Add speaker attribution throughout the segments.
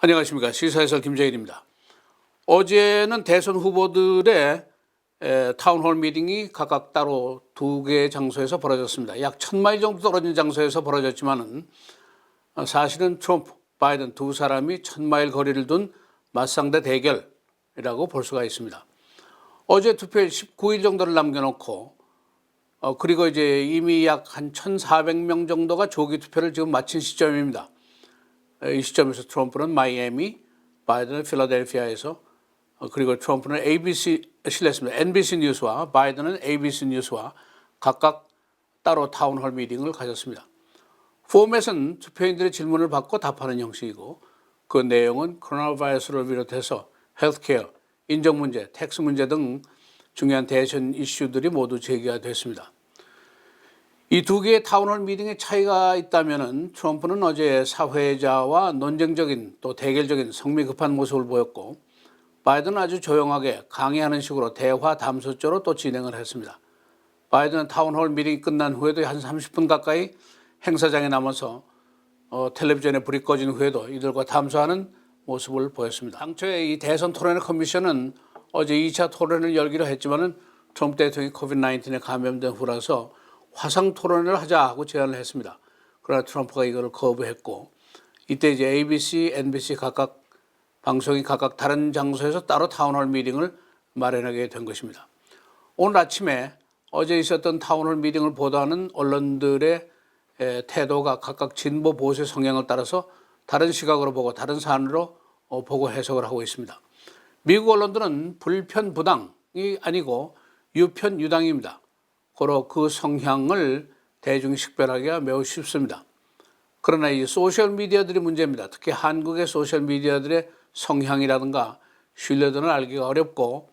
Speaker 1: 안녕하십니까. 시사해설 김재일입니다. 어제는 대선 후보들의 타운홀 미팅이 각각 따로 두 개의 장소에서 벌어졌습니다. 약 1000마일 정도 떨어진 장소에서 벌어졌지만은 사실은 트럼프, 바이든 두 사람이 1000마일 거리를 둔 맞상대 대결이라고 볼 수가 있습니다. 어제 투표일 19일 정도를 남겨놓고 그리고 이제 이미 약 한 1400명 정도가 조기 투표를 지금 마친 시점입니다. 이 시점에서 트럼프는 마이애미, 바이든은 필라델피아에서 그리고 트럼프는 NBC 뉴스와 바이든은 ABC 뉴스와 각각 따로 타운홀 미팅을 가졌습니다. 포맷은 투표인들의 질문을 받고 답하는 형식이고 그 내용은 코로나 바이러스를 비롯해서 헬스케어, 인적 문제, 텍스 문제 등 중요한 대선 이슈들이 모두 제기가 됐습니다. 이 두 개의 타운홀 미팅의 차이가 있다면은 트럼프는 어제 사회자와 논쟁적인 또 대결적인 성미 급한 모습을 보였고 바이든은 아주 조용하게 강의하는 식으로 대화 담소조로 또 진행을 했습니다. 바이든은 타운홀 미팅이 끝난 후에도 한 30분 가까이 행사장에 남아서 텔레비전에 불이 꺼진 후에도 이들과 담소하는 모습을 보였습니다. 당초에 이 대선 토론회 커미션은 어제 2차 토론을 열기로 했지만은 트럼프 대통령이 코비드-19에 감염된 후라서 화상 토론을 하자 하고 제안을 했습니다. 그러나 트럼프가 이걸 거부했고 이때 이제 ABC, NBC 각각 방송이 각각 다른 장소에서 따로 타운홀 미팅을 마련하게 된 것입니다. 오늘 아침에 어제 있었던 타운홀 미팅을 보도하는 언론들의 태도가 각각 진보 보수의 성향을 따라서 다른 시각으로 보고 다른 사안으로 보고 해석을 하고 있습니다. 미국 언론들은 불편부당이 아니고 유편유당입니다. 고로 그 성향을 대중이 식별하기가 매우 쉽습니다. 그러나 이 소셜미디어들이 문제입니다. 특히 한국의 소셜미디어들의 성향이라든가 신뢰도는 알기가 어렵고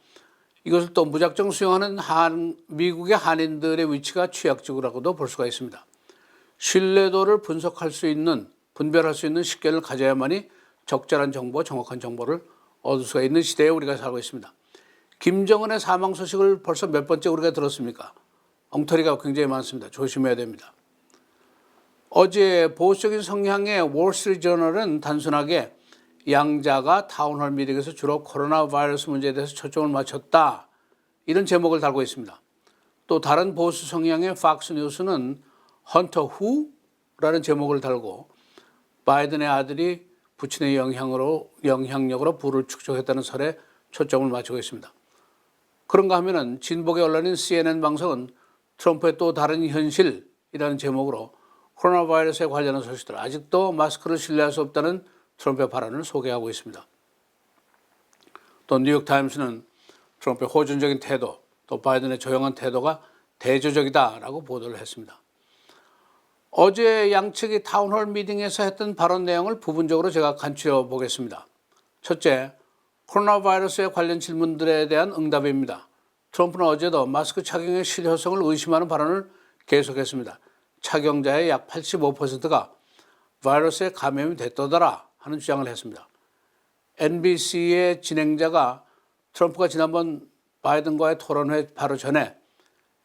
Speaker 1: 이것을 또 무작정 수용하는 미국의 한인들의 위치가 취약적이라고도 볼 수가 있습니다. 신뢰도를 분석할 수 있는, 분별할 수 있는 식견을 가져야만이 적절한 정보, 정확한 정보를 얻을 수가 있는 시대에 우리가 살고 있습니다. 김정은의 사망 소식을 벌써 몇 번째 우리가 들었습니까? 엉터리가 굉장히 많습니다. 조심해야 됩니다. 어제 보수적인 성향의 월스트리트저널은 단순하게 양자가 타운홀 미팅에서 주로 코로나 바이러스 문제에 대해서 초점을 맞췄다. 이런 제목을 달고 있습니다. 또 다른 보수 성향의 팍스 뉴스는 헌터 후라는 제목을 달고 바이든의 아들이 부친의 영향력으로 부를 축적했다는 설에 초점을 맞추고 있습니다. 그런가 하면은 진보계 언론인 CNN 방송은 트럼프의 또 다른 현실이라는 제목으로 코로나 바이러스에 관련한 소식들, 아직도 마스크를 신뢰할 수 없다는 트럼프의 발언을 소개하고 있습니다. 또 뉴욕타임스는 트럼프의 호전적인 태도, 또 바이든의 조용한 태도가 대조적이다라고 보도를 했습니다. 어제 양측이 타운홀 미팅에서 했던 발언 내용을 부분적으로 제가 간추려 보겠습니다. 첫째, 코로나 바이러스에 관련 질문들에 대한 응답입니다. 트럼프는 어제도 마스크 착용의 실효성을 의심하는 발언을 계속했습니다. 착용자의 약 85%가 바이러스에 감염이 됐더라 하는 주장을 했습니다. NBC의 진행자가 트럼프가 지난번 바이든과의 토론회 바로 전에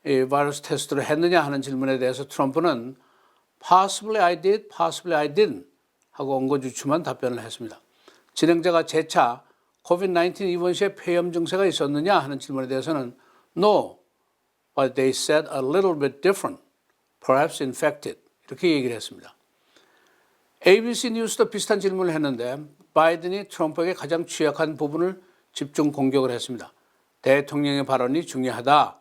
Speaker 1: 이 바이러스 테스트를 했느냐 하는 질문에 대해서 트럼프는 Possibly I did, possibly I didn't 하고 엉거주춤한 답변을 했습니다. 진행자가 재차 코비드-19 입원 시에 폐렴 증세가 있었느냐 하는 질문에 대해서는 No, but they said a little bit different, perhaps infected 이렇게 얘기를 했습니다. ABC 뉴스도 비슷한 질문을 했는데 바이든이 트럼프에게 가장 취약한 부분을 집중 공격을 했습니다. 대통령의 발언이 중요하다.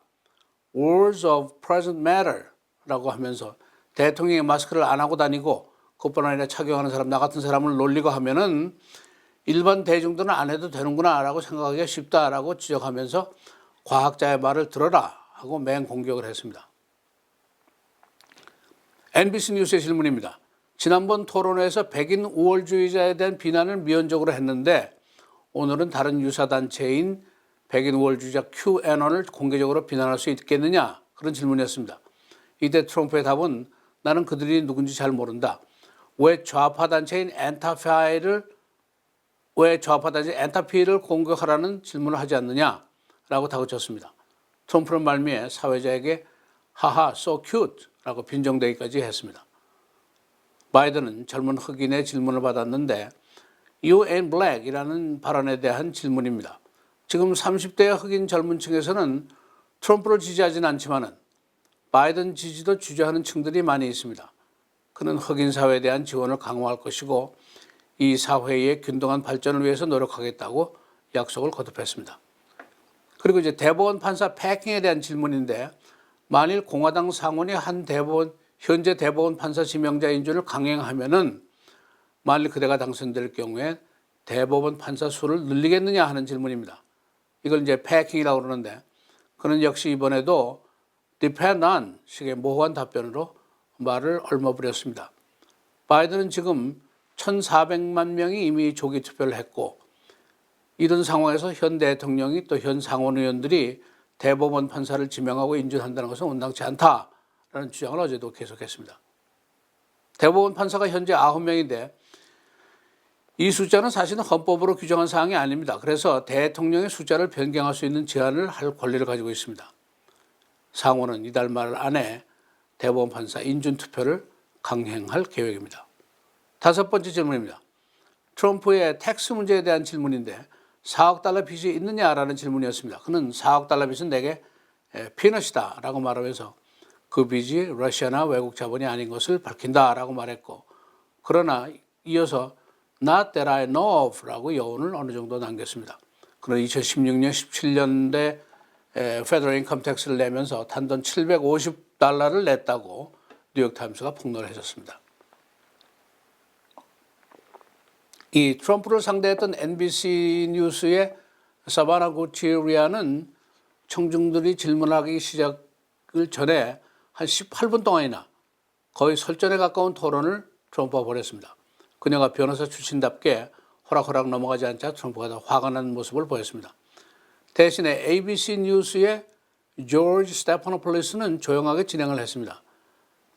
Speaker 1: Words of present matter 라고 하면서 대통령이 마스크를 안 하고 다니고 그것뿐 아니라 착용하는 사람, 나 같은 사람을 놀리고 하면은 일반 대중들은 안 해도 되는구나 라고 생각하기가 쉽다라고 지적하면서 과학자의 말을 들어라 하고 맹공격을 했습니다. NBC 뉴스의 질문입니다. 지난번 토론회에서 백인 우월주의자에 대한 비난을 미온적으로 했는데 오늘은 다른 유사단체인 백인 우월주의자 QAnon을 공개적으로 비난할 수 있겠느냐 그런 질문이었습니다. 이때 트럼프의 답은 나는 그들이 누군지 잘 모른다. 왜 좌파 단체인 엔타피를 공격하라는 질문을 하지 않느냐라고 다그쳤습니다. 트럼프는 말미에 사회자에게 하하 so cute 라고 빈정대기까지 했습니다. 바이든은 젊은 흑인의 질문을 받았는데 You ain't black이라는 발언에 대한 질문입니다. 지금 30대의 흑인 젊은 층에서는 트럼프를 지지하지는 않지만은 바이든 지지도 주저하는 층들이 많이 있습니다. 그는 흑인 사회에 대한 지원을 강화할 것이고 이 사회의 균등한 발전을 위해서 노력하겠다고 약속을 거듭했습니다. 그리고 이제 대법원 판사 패킹에 대한 질문인데 만일 공화당 상원이 현재 대법원 판사 지명자 인준을 강행하면은 만일 그대가 당선될 경우에 대법원 판사 수를 늘리겠느냐 하는 질문입니다. 이걸 이제 패킹이라고 그러는데 그는 역시 이번에도 depend on 식의 모호한 답변으로 말을 얽어버렸습니다. 바이든은 지금 1,400만 명이 이미 조기 투표를 했고 이런 상황에서 현 대통령이 또 현 상원 의원들이 대법원 판사를 지명하고 인준한다는 것은 온당치 않다라는 주장을 어제도 계속했습니다. 대법원 판사가 현재 9명인데 이 숫자는 사실은 헌법으로 규정한 사항이 아닙니다. 그래서 대통령의 숫자를 변경할 수 있는 제한을 할 권리를 가지고 있습니다. 상원은 이달 말 안에 대법원 판사 인준 투표를 강행할 계획입니다. 5번째 질문입니다. 트럼프의 텍스 문제에 대한 질문인데 4억 달러 빚이 있느냐라는 질문이었습니다. 그는 4억 달러 빚은 내게 피넛이다라고 말하면서 그 빚이 러시아나 외국 자본이 아닌 것을 밝힌다라고 말했고 그러나 이어서 Not that I know of라고 여운을 어느 정도 남겼습니다. 그는 2016년, 17년대 페더럴 인컴 텍스를 내면서 단돈 $750를 냈다고 뉴욕타임스가 폭로를 했었습니다. 이 트럼프를 상대했던 NBC 뉴스의 사바나 구티리아는 청중들이 질문하기 시작을 전에 한 18분 동안이나 거의 설전에 가까운 토론을 트럼프와 벌였습니다. 그녀가 변호사 출신답게 호락호락 넘어가지 않자 트럼프가 더 화가 난 모습을 보였습니다. 대신에 ABC 뉴스의 조지 스테파노폴리스는 조용하게 진행을 했습니다.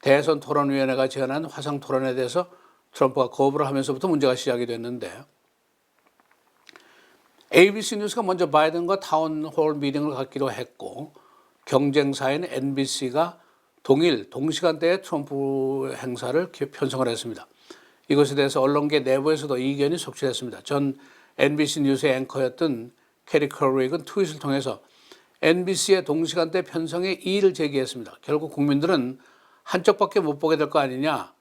Speaker 1: 대선 토론위원회가 제안한 화상 토론에 대해서 트럼프가 거부를 하면서부터 문제가 시작이 됐는데 ABC 뉴스가 먼저 바이든과 타운홀 미팅을 갖기로 했고 경쟁사인 NBC가 동시간대에 트럼프 행사를 편성을 했습니다. 이것에 대해서 언론계 내부에서도 이견이 속출했습니다. 전 NBC 뉴스의 앵커였던 캐리 커릭은 트윗을 통해서 NBC의 동시간대 편성에 이의를 제기했습니다. 결국 국민들은 한쪽밖에 못 보게 될 거 아니냐.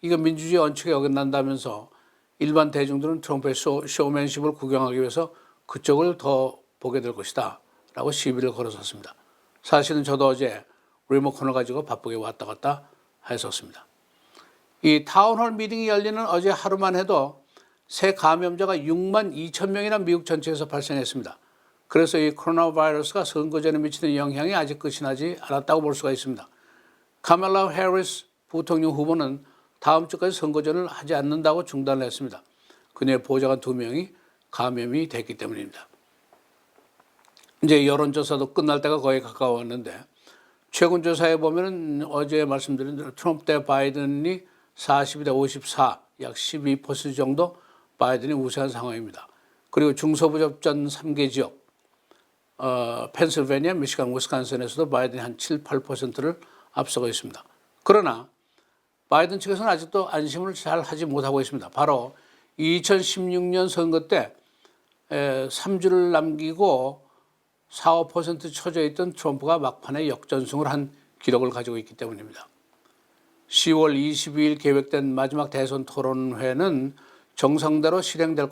Speaker 1: 이거 민주주의 원칙에 어긋난다면서 일반 대중들은 트럼프의 쇼맨십을 구경하기 위해서 그쪽을 더 보게 될 것이다 라고 시비를 걸어섰습니다. 사실은 저도 어제 리모컨을 가지고 바쁘게 왔다 갔다 했었습니다. 이 타운홀 미팅이 열리는 어제 하루만 해도 새 감염자가 6만 2천 명이나 미국 전체에서 발생했습니다. 그래서 이 코로나 바이러스가 선거전에 미치는 영향이 아직 끝이 나지 않았다고 볼 수가 있습니다. 카멜라 해리스 부통령 후보는 다음 주까지 선거전을 하지 않는다고 중단을 했습니다. 그녀의 보좌관 2명이 감염이 됐기 때문입니다. 이제 여론조사도 끝날 때가 거의 가까웠는데 최근 조사에 보면 어제 말씀드린 대로 트럼프 대 바이든이 42대 54, 약 12% 정도 바이든이 우세한 상황입니다. 그리고 중서부 접전 3개 지역, 펜실베니아, 미시간, 위스콘신에서도 바이든이 한 7, 8%를 앞서고 있습니다. 그러나 바이든 측에서는 아직도 안심을 잘 하지 못하고 있습니다. 바로 2016년 선거 때 3주를 남기고 4, 5% 처져 있던 트럼프가 막판에 역전승을 한 기록을 가지고 있기 때문입니다. 10월 22일 계획된 마지막 대선 토론회는 정상대로 실행될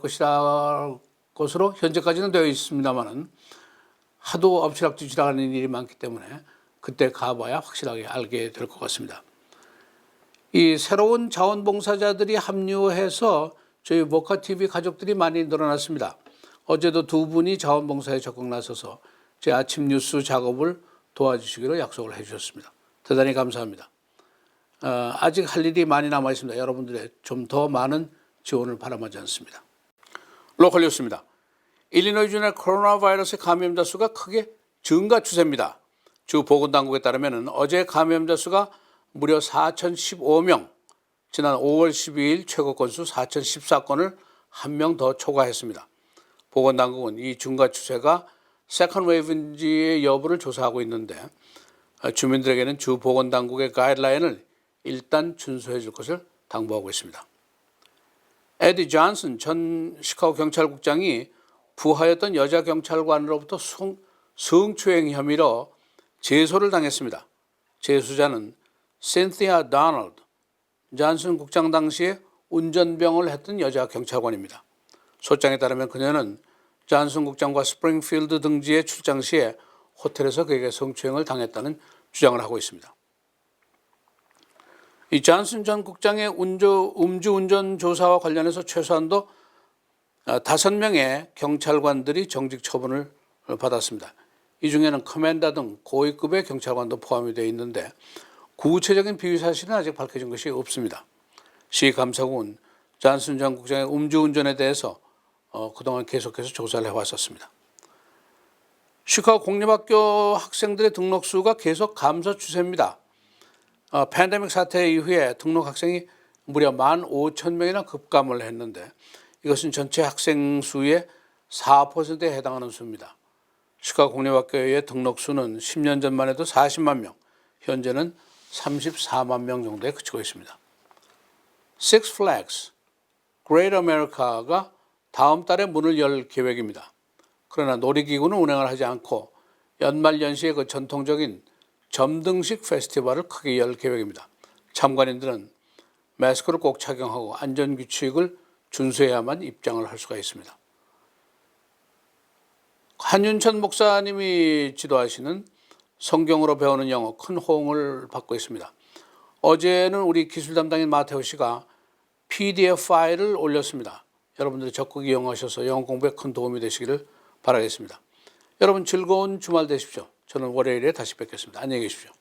Speaker 1: 것으로 현재까지는 되어 있습니다만 하도 엎치락뒤치락하는 일이 많기 때문에 그때 가봐야 확실하게 알게 될 것 같습니다. 이 새로운 자원봉사자들이 합류해서 저희 모카TV 가족들이 많이 늘어났습니다. 어제도 2분이 자원봉사에 적극 나서서 제 아침 뉴스 작업을 도와주시기로 약속을 해주셨습니다. 대단히 감사합니다. 아직 할 일이 많이 남아 있습니다. 여러분들의 좀 더 많은 지원을 바람하지 않습니다. 로컬 뉴스입니다. 일리노이주의 코로나 바이러스 감염자 수가 크게 증가 추세입니다. 주 보건당국에 따르면 어제 감염자 수가 무려 4,015명, 지난 5월 12일 최고 건수 4,014건을 한 명 더 초과했습니다. 보건당국은 이 증가 추세가 세컨드 웨이브인지의 여부를 조사하고 있는데 주민들에게는 주 보건당국의 가이드라인을 일단 준수해 줄 것을 당부하고 있습니다. 에디 존슨 전 시카고 경찰국장이 부하였던 여자 경찰관으로부터 성추행 혐의로 제소를 당했습니다. 제소자는 신티아 도널드, 존슨 국장 당시에 운전병을 했던 여자 경찰관입니다. 소장에 따르면 그녀는 존슨 국장과 스프링필드 등지에 출장 시에 호텔에서 그에게 성추행을 당했다는 주장을 하고 있습니다. 이 존슨 전 국장의 음주운전 조사와 관련해서 최소한도 5명의 경찰관들이 정직 처분을 받았습니다. 이 중에는 커맨더 등 고위급의 경찰관도 포함이 되어 있는데 구체적인 비위 사실은 아직 밝혀진 것이 없습니다. 시 감사국은 존슨 전 국장의 음주운전에 대해서 그동안 계속해서 조사를 해왔었습니다. 시카고 공립학교 학생들의 등록 수가 계속 감소 추세입니다. 팬데믹 사태 이후에 등록 학생이 무려 15,000명이나 급감을 했는데 이것은 전체 학생 수의 4%에 해당하는 수입니다. 시카고 공립학교의 등록 수는 10년 전만 해도 40만 명, 현재는 34만 명 정도에 그치고 있습니다. Six Flags Great America가 다음 달에 문을 열 계획입니다. 그러나 놀이기구는 운행을 하지 않고 연말연시의 그 전통적인 점등식 페스티벌을 크게 열 계획입니다. 참관인들은 마스크를 꼭 착용하고 안전규칙을 준수해야만 입장을 할 수가 있습니다. 한윤천 목사님이 지도하시는 성경으로 배우는 영어 큰 호응을 받고 있습니다. 어제는 우리 기술 담당인 마테오 씨가 PDF 파일을 올렸습니다. 여러분들이 적극 이용하셔서 영어 공부에 큰 도움이 되시기를 바라겠습니다. 여러분 즐거운 주말 되십시오. 저는 월요일에 다시 뵙겠습니다. 안녕히 계십시오.